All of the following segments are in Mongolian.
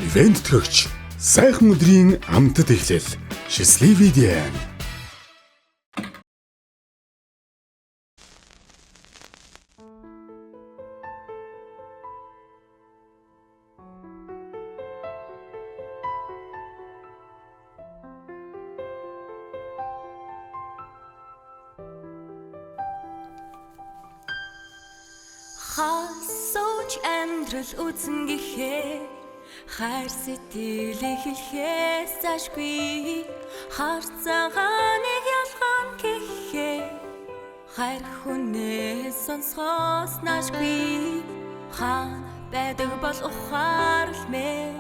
Ивент төгч сайхан өдрийн амтд эхлэл. Счастливый день. Хасууч амьдрал үзэн гэхээ хайр сэтгэлээ хэлхээс зашгүй харцаагааныг ялгаан гэхээ хайр хүнээс сонсохоос наашгүй хаана байдаг бол ухаарл мэн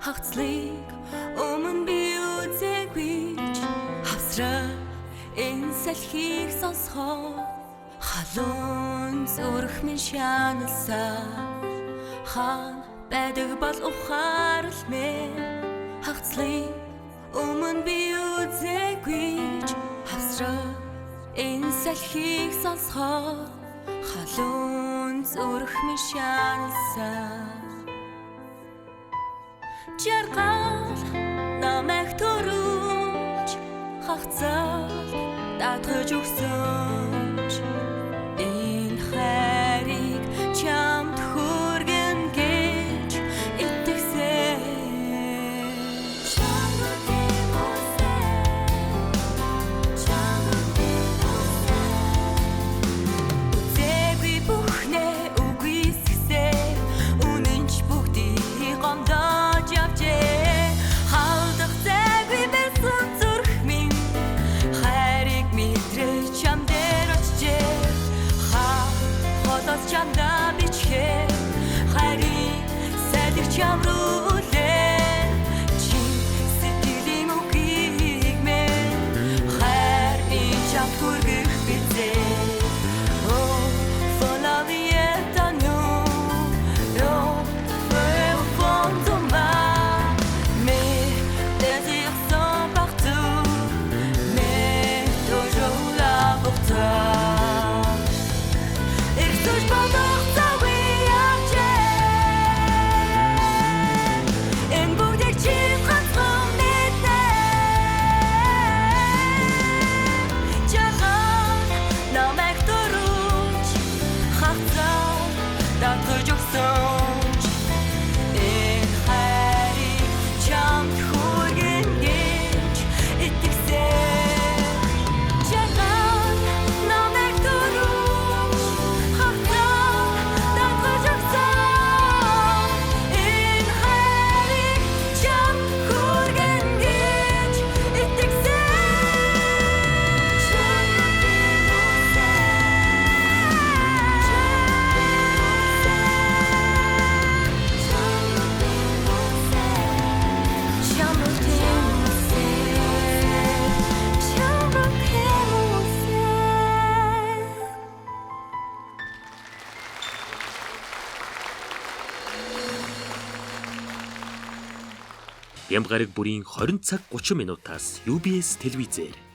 хагцлыг өмнө би үзээгүй хавсраа энэ салхийг сонсохоо халуун зүрх минь шаналсаа хаана байдаг бол ухаарл мэн хагцлыг өмнө би үзээгүй хавсраа энэ салхийг сонсохоо халуун зүрх минь шаналсаа жаргал намайг төрүүлж хагцаа татгаж өгсөн энэ хайрыг чамд хүргэн гэж итгэсэн үзээгүй бүхнээ үгүйсгэсээ үнэнч бүгдийг гомдож явжээ халдах зайгүй байсан зүрх минь хайрыг мэдрэж чам дээр очжээ холоос чамдаа бичгээ хайрыг сайдах чам руу үлээ чи сэтгэлийн үгийг мэн хайр би чам хүргэх бизээ oh follow me et à nous oh fais au fond de moi mes désirs sont partout mais toujours là pour toi Бямгараг бүрийн 20 цаг 30 минутаас UBS телевизээр